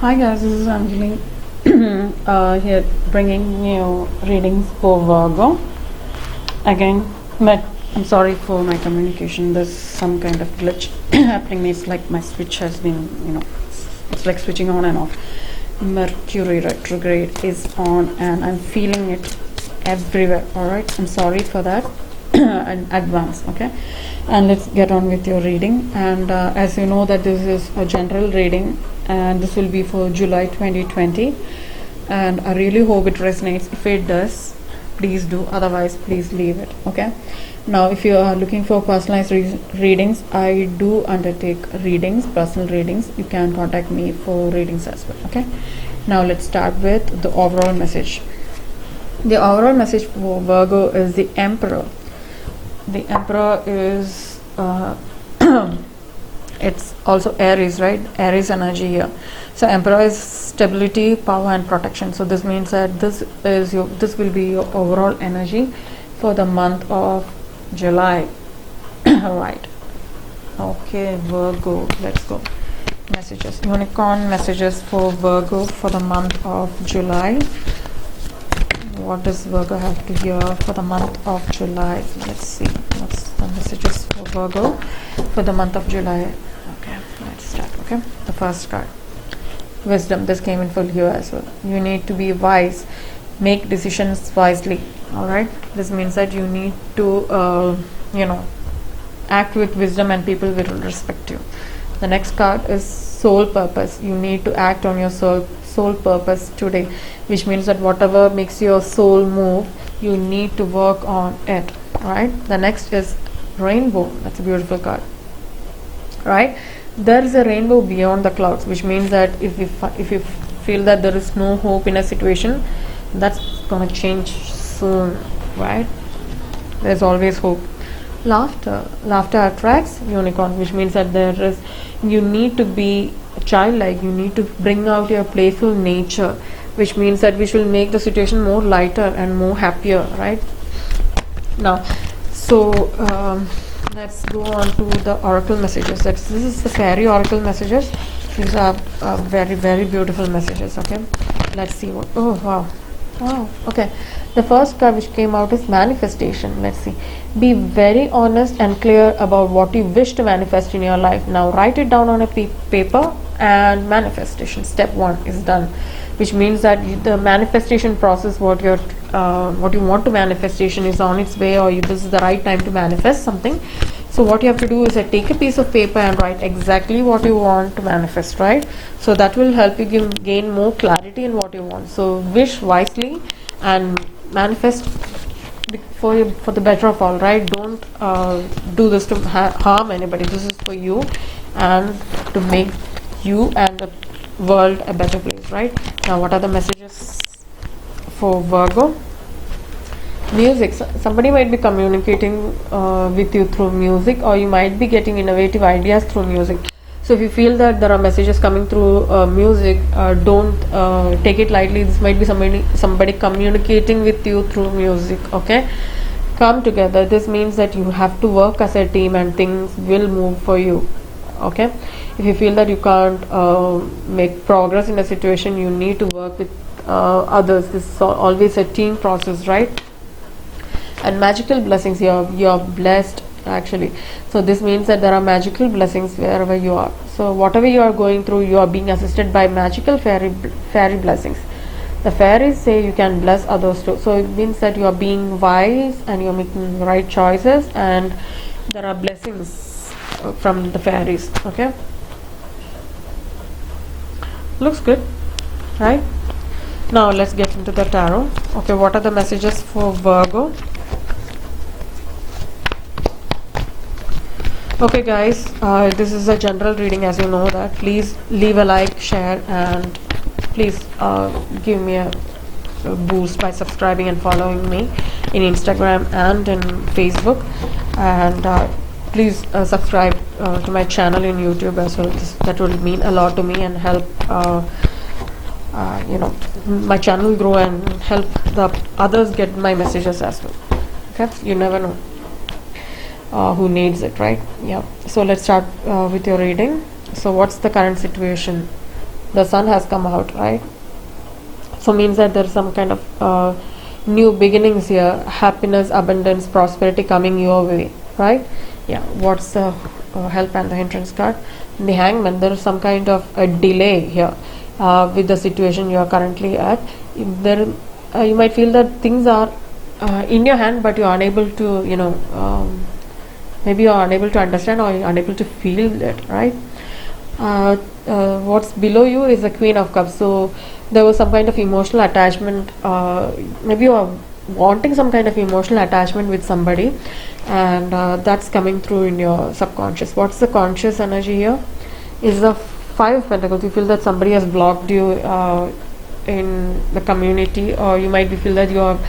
Hi guys, this is Anjali here bringing you readings for Virgo. Again, I'm sorry for my communication. There's some kind of glitch happening. It's like my switch has been, it's like switching on and off. Mercury retrograde is on and I'm feeling it everywhere. Alright, I'm sorry for that in advance. Okay, and let's get on with your reading. And as you know that this is a general reading and this will be for July 2020, and I really hope it resonates. If it does, please do, otherwise please leave it. Okay, now if you are looking for personalized readings, I do undertake readings, personal readings. You can contact me for readings as well. Okay, now let's start with the overall message. The overall message for Virgo is the Emperor. The Emperor is it's also Aries, right? Aries energy here. So Emperor is stability, power and protection. So this means that this will be your overall energy for the month of July. Right. Okay, Virgo, let's go. Messages. Unicorn messages for Virgo for the month of July. What does Virgo have to hear for the month of July? Let's see. What's the messages for Virgo for the month of July? Okay, let's start. Okay, the first card, Wisdom. This came in full here as well. You need to be wise. Make decisions wisely. All right. This means that you need to, act with wisdom, and people will respect you. The next card is Soul Purpose. You need to act on your soul purpose today, which means that whatever makes your soul move, you need to work on it. Right. The next is Rainbow. That's a beautiful card. Right, there is a rainbow beyond the clouds, which means that if you feel that there is no hope in a situation, that's gonna change soon. Right, there's always hope. Laughter attracts Unicorn, which means that you need to be childlike. You need to bring out your playful nature, which means that which will make the situation more lighter and more happier. Right now, so let's go on to the oracle messages. This is the fairy oracle messages. These are very, very beautiful messages. Okay, let's see what. Oh wow. Okay, the first card which came out is manifestation. Let's see. Be very honest and clear about what you wish to manifest in your life. Now write it down on a paper, and manifestation step 1 is done, which means that the manifestation process, what you want to manifestation is on its way, or this is the right time to manifest something. So what you have to do is take a piece of paper and write exactly what you want to manifest, right? So that will help you gain more clarity in what you want. So wish wisely and manifest for the better of all, right? Don't do this to harm anybody. This is for you and to make you and the world a better place. Right now, what are the messages for Virgo? Music. Somebody might be communicating with you through music, or you might be getting innovative ideas through music. So if you feel that there are messages coming through music, don't take it lightly. This might be somebody communicating with you through music. Okay, come together. This means that you have to work as a team and things will move for you. Okay, if you feel that you can't make progress in a situation, you need to work with others. This is always a team process, right? And magical blessings, you're blessed actually. So this means that there are magical blessings wherever you are. So whatever you are going through, you are being assisted by magical fairy blessings. The fairies say you can bless others too. So it means that you are being wise and you're making the right choices, and there are blessings from the fairies. Okay, looks good, right? Now let's get into the tarot. Okay, what are the messages for Virgo? Okay guys, this is a general reading, as you know that. Please leave a like, share, and please give me a boost by subscribing and following me in Instagram and in Facebook, and please subscribe to my channel in YouTube as well. That will mean a lot to me and help my channel grow and help the others get my messages as well. Okay, you never know who needs it, right? Yeah, so let's start with your reading. So what's the current situation the sun has come out, right? So means that there's some kind of new beginnings here, happiness, abundance, prosperity coming your way, right? Yeah. What's the help and the hindrance card? The Hangman. There is some kind of a delay here with the situation you are currently at. There, you might feel that things are in your hand, but you are unable to, maybe you are unable to understand or you are unable to feel it, right? What's below you is the Queen of Cups. So there was some kind of emotional attachment. Maybe you are wanting some kind of emotional attachment with somebody, and that's coming through in your subconscious. What's the conscious energy here? Is the Five of Pentacles. You feel that somebody has blocked you in the community, or you might be feel that you have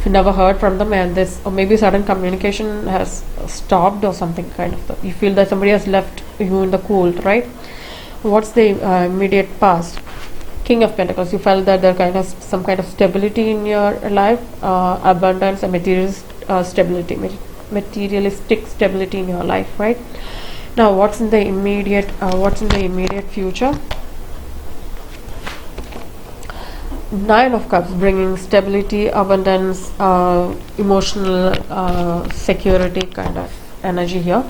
never heard from them, and this, or maybe sudden communication has stopped or something kind of. You feel that somebody has left you in the cold, right? What's the immediate past? King of Pentacles. You felt that there kind of some kind of stability in your life, abundance and materialistic stability in your life, right? Now, what's in the immediate future? Nine of Cups, bringing stability, abundance, emotional security kind of energy here.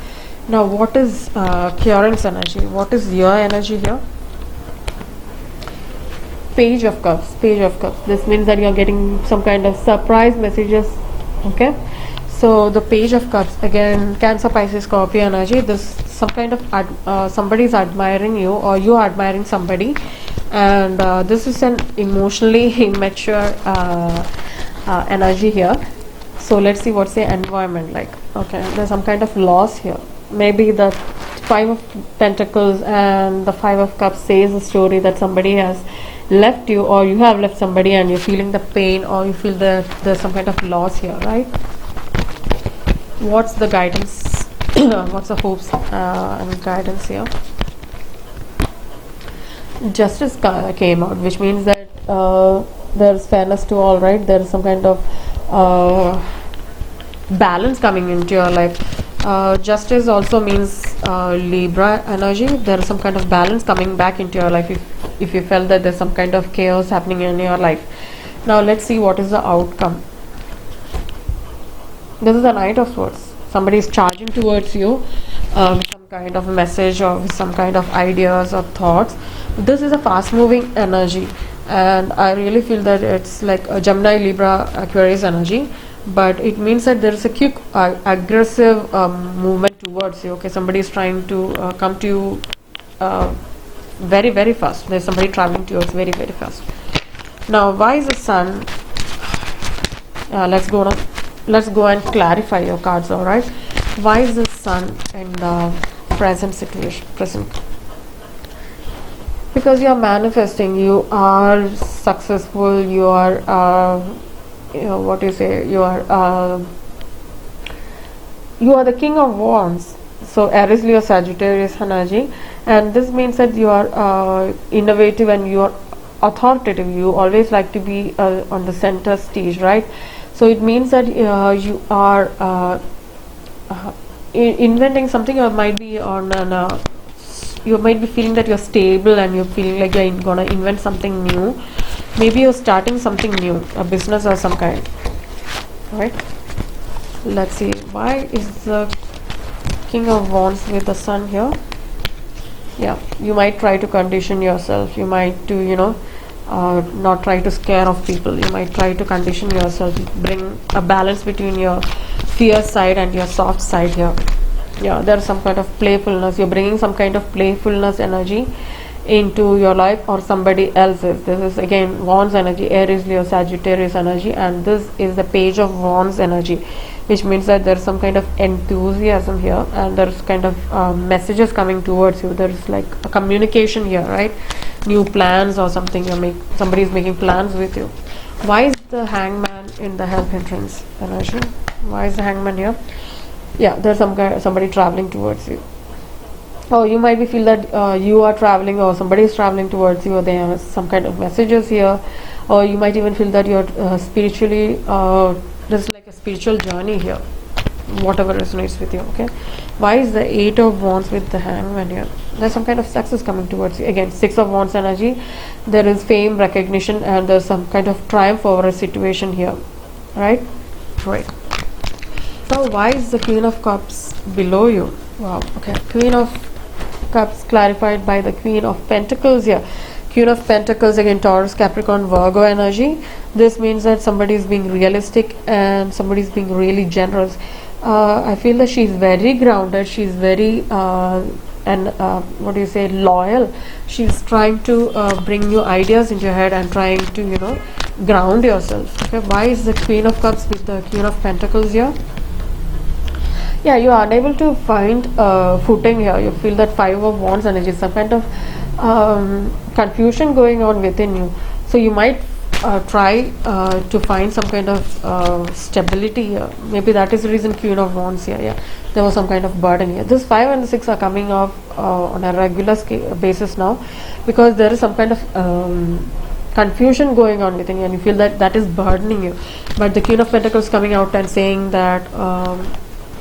Now, what is Kieran's energy? What is your energy here? Page of Cups. Page of Cups. This means that you are getting some kind of surprise messages. Okay. So the Page of Cups, again, Cancer, Pisces, Scorpio energy. This some kind of somebody is admiring you, or you are admiring somebody, and this is an emotionally immature energy here. So let's see what's the environment like. Okay, there's some kind of loss here. Maybe the Five of Pentacles and the Five of Cups says a story that somebody has left you, or you have left somebody and you're feeling the pain, or you feel that there's some kind of loss here, right? What's the guidance? What's the hopes and guidance here? Justice came out, which means that there's fairness to all, right? There's some kind of balance coming into your life. Justice also means Libra energy. There is some kind of balance coming back into your life if you felt that there's some kind of chaos happening in your life. Now let's see what is the outcome. This is the Knight of Swords. Somebody is charging towards you with some kind of message or with some kind of ideas or thoughts. This is a fast moving energy, and I really feel that it's like a Gemini, Libra, Aquarius energy, but it means that there is a quick aggressive movement towards you. Okay, somebody is trying to come to you very very fast. There's somebody traveling towards very very fast. Now, why is the Sun? Let's go and clarify your cards. All right, why is the Sun in the present situation? Because you are manifesting, you are successful, you are you are the King of Wands. So Aries, Leo, Sagittarius energy, and this means that you are innovative and you are authoritative. You always like to be on the center stage, right? So it means that you are inventing something, or might be on an you might be feeling that you're stable and you're feeling like you're gonna invent something new. Maybe you're starting something new, a business or some kind. Right? Let's see. Why is the King of Wands with the Sun here? Yeah, you might try to condition yourself. You might do, not try to scare off people. You might try to condition yourself. Bring a balance between your fierce side and your soft side here. Yeah, there's some kind of playfulness. You're bringing some kind of playfulness energy into your life or somebody else's. This is again Wands energy, Aries, Leo, Sagittarius energy, and this is the Page of Wands energy, which means that there's some kind of enthusiasm here, and there's kind of messages coming towards you. There's like a communication here, right? New plans or something. Somebody is making plans with you. Why is the Hangman in the Help Hindrance energy? Why is the Hangman here? Yeah, there's somebody traveling towards you. Oh, you might be feel that you are traveling, or somebody is traveling towards you, or there are some kind of messages here, or you might even feel that you're spiritually there's like a spiritual journey here. whatever resonates with you. Okay, why is the Eight of Wands with the Hangman here? There's some kind of success coming towards you. Again, Six of Wands energy. There is fame, recognition, and there's some kind of triumph over a situation here. Right? Right. So why is the Queen of Cups below you? Wow. Okay. Queen of Cups clarified by the Queen of Pentacles here. Queen of Pentacles, again, Taurus, Capricorn, Virgo energy. This means that somebody is being realistic and somebody is being really generous. I feel that she's very grounded. She's very loyal. She's trying to bring new ideas into your head and trying to ground yourself. Okay, why is the Queen of Cups with the Queen of Pentacles here? Yeah, you are unable to find footing here. You feel that Five of Wands energy, some kind of confusion going on within you. So you might try to find some kind of stability here. Maybe that is the reason Queen of Wands here. Yeah, there was some kind of burden here. This 5 and the 6 are coming off on a regular basis now, because there is some kind of confusion going on within you, and you feel that that is burdening you. But the Queen of Pentacles coming out and saying that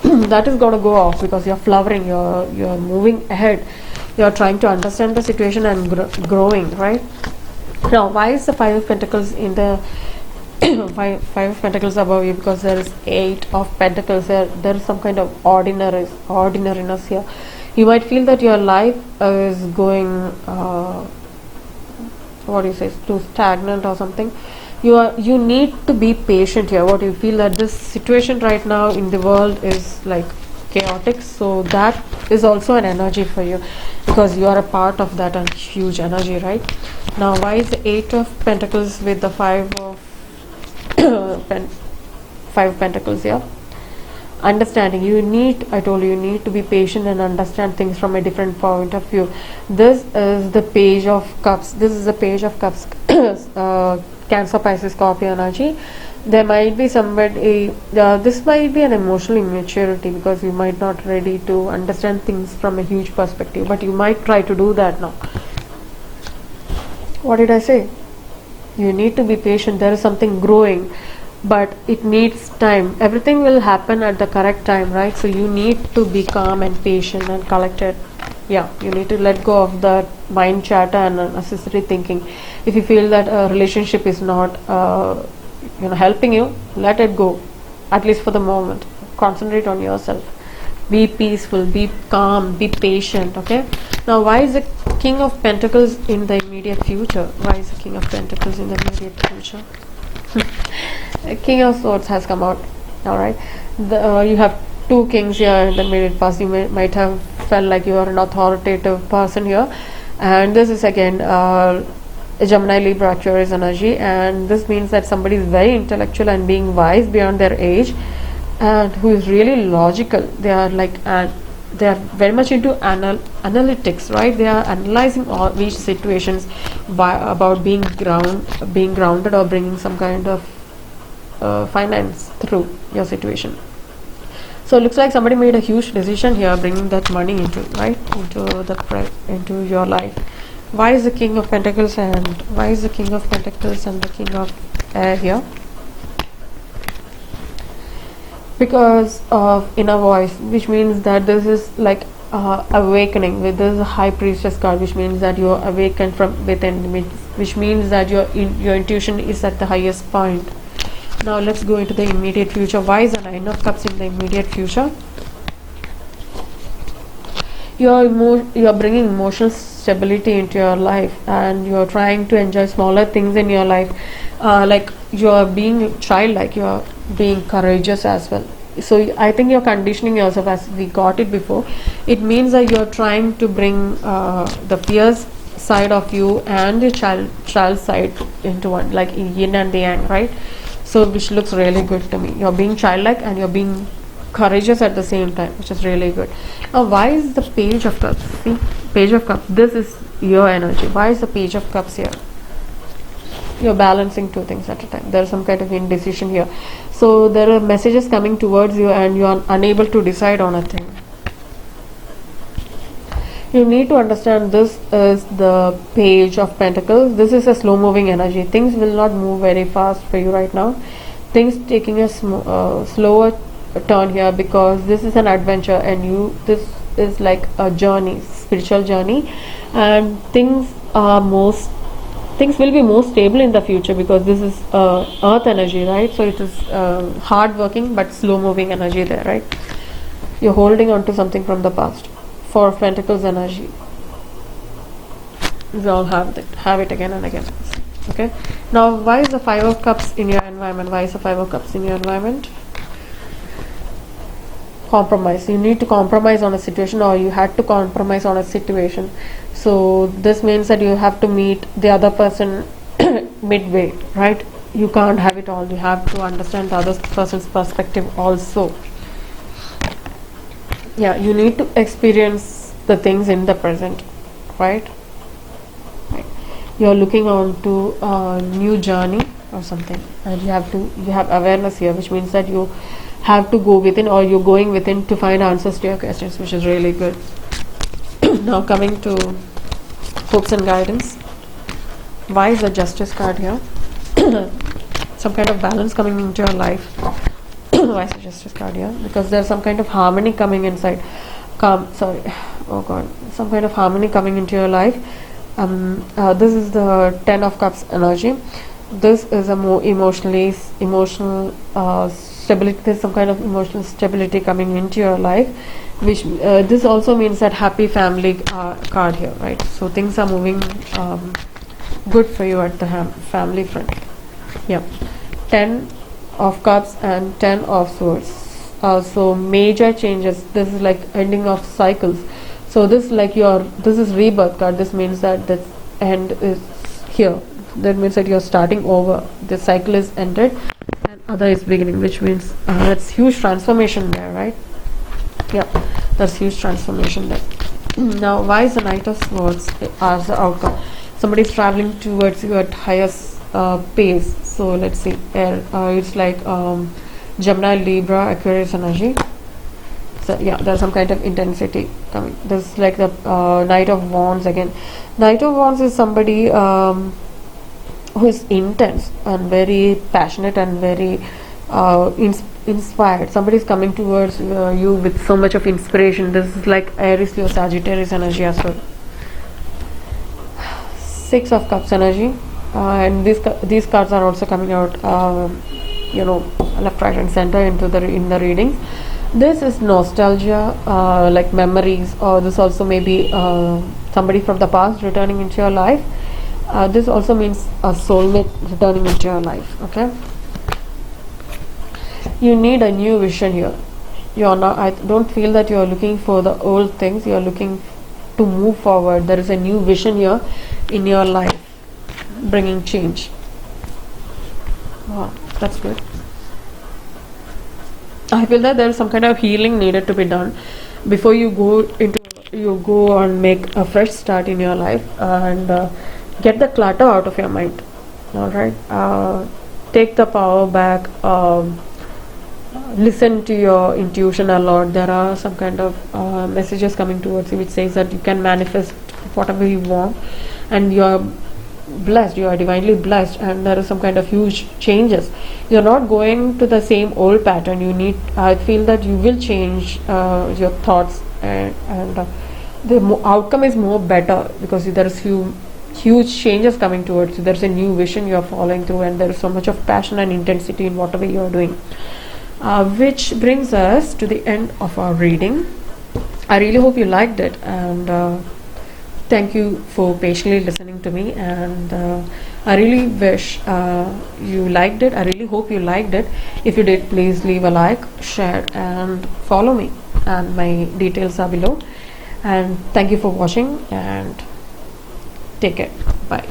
that is going to go off, because you're flowering, you're moving ahead, you're trying to understand the situation and growing, right? Now, why is the Five of Pentacles in the five of Pentacles above you? Because there is Eight of Pentacles there. There is some kind of ordinariness here. You might feel that your life is going too stagnant or something. You need to be patient here. What you feel that this situation right now in the world is like chaotic, so that is also an energy for you, because you are a part of that and huge energy, right? Now, why is the Eight of Pentacles with the Five of Pentacles here? Understanding. I told you need to be patient and understand things from a different point of view. This is the Page of Cups. This is the Page of Cups. Cancer, Pisces, Scorpio energy. There might be somebody, this might be an emotional immaturity, because you might not ready to understand things from a huge perspective, but you might try to do that now. What did I say? You need to be patient. There is something growing, but it needs time. Everything will happen at the correct time, right? So you need to be calm and patient and collected. Yeah, you need to let go of that mind chatter and unnecessary thinking. If you feel that a relationship is not helping you, let it go, at least for the moment. Concentrate on yourself. Be peaceful, be calm, be patient. Okay, now why is the King of Pentacles in the immediate future? Why is the King of Pentacles in the immediate future? King of Swords has come out. All right, you have two kings here in the immediate past. You might have felt like you are an authoritative person here, and this is again Gemini, Libra, Aquarius energy, and this means that somebody is very intellectual and being wise beyond their age, and who is really logical. They are they are very much into analytics, right? They are analyzing all each situations about being grounded or bringing some kind of finance through your situation. So it looks like somebody made a huge decision here, bringing that money into your life. Why is the King of Pentacles and the King of Air here? Because of inner voice, which means that this is like awakening. With this High Priestess card, which means that you are awakened from within, which means that your intuition is at the highest point. Now let's go into the immediate future. Why is the Nine of Cups in the immediate future? You are bringing emotional stability into your life, and you are trying to enjoy smaller things in your life. Like you are being childlike, you are being courageous as well. So I think you're conditioning yourself, as we got it before. It means that you're trying to bring the fierce side of you and the child side into one, like yin and the yang, right? So which looks really good to me. You're being childlike and you're being courageous at the same time, which is really good. Now why is the Page of Cups? See, Page of Cups, this is your energy. Why is the Page of Cups here? You're balancing two things at a time. There's some kind of indecision here. So there are messages coming towards you and you are unable to decide on a thing. You need to understand this is the Page of Pentacles. This is a slow moving energy. Things will not move very fast for you right now. Things taking a slower turn here, because this is an adventure, and this is like a journey, spiritual journey, and things will be more stable in the future, because this is earth energy, right? So it is hard working but slow moving energy there, right? You're holding on to something from the past. Four of Pentacles energy. We all have it again and again. Okay. Now, why is the Five of Cups in your environment? Why is the Five of Cups in your environment? Compromise. You need to compromise on a situation, or you had to compromise on a situation. So this means that you have to meet the other person midway, right? You can't have it all. You have to understand the other person's perspective also. Yeah, you need to experience the things in the present, right? You're looking on to a new journey or something, and you have awareness here, which means that you have to go within, or you're going within to find answers to your questions, which is really good. Now coming to hopes and guidance. Why is the Justice card here? Some kind of balance coming into your life. Why is the Justice card here? Because there's some kind of harmony coming inside. Some kind of harmony coming into your life. This is the Ten of Cups energy. This is a more emotional stability. There's some kind of emotional stability coming into your life, which this also means that happy family card here, right? So things are moving good for you at the family front. Yeah, 10 of Cups and 10 of Swords. So major changes. This is like ending of cycles. So this is rebirth card. This means that the end is here. That means that you're starting over. The cycle is ended and other is beginning, which means that's huge transformation there, right? Yeah, that's huge transformation there. Now, why is the Knight of Swords as the outcome? Somebody's traveling towards you at highest pace. So let's see, it's like Gemini, Libra, Aquarius energy. So yeah, there's some kind of intensity coming. This is like the Knight of Wands again. Knight of Wands is somebody who is intense and very passionate and very inspired. Somebody is coming towards you with so much of inspiration. This is like Aries, Leo, Sagittarius energy as well. Six of Cups energy, and these cards are also coming out, left, right, and center in the readings. This is nostalgia, like memories, or this also may be somebody from the past returning into your life. This also means a soulmate returning into your life. Okay, you need a new vision here. You're not. I don't feel that you're looking for the old things. You're looking to move forward. There is a new vision here in your life, bringing change. Wow, that's good. I feel that there is some kind of healing needed to be done before you go and make a fresh start in your life, and get the clutter out of your mind. All right, take the power back. Listen to your intuition a lot. There are some kind of messages coming towards you which says that you can manifest whatever you want, and you are blessed, you are divinely blessed, and there is some kind of huge changes. You're not going to the same old pattern. I feel that you will change your thoughts, and the outcome is more better, because there is huge changes coming towards you. There's a new vision you're following through, and there is so much of passion and intensity in whatever you're doing. Which brings us to the end of our reading. I really hope you liked it, and thank you for patiently listening to me, and I really wish you liked it. I really hope you liked it. If you did, please leave a like, share, and follow me, and my details are below. And thank you for watching, and take care. Bye.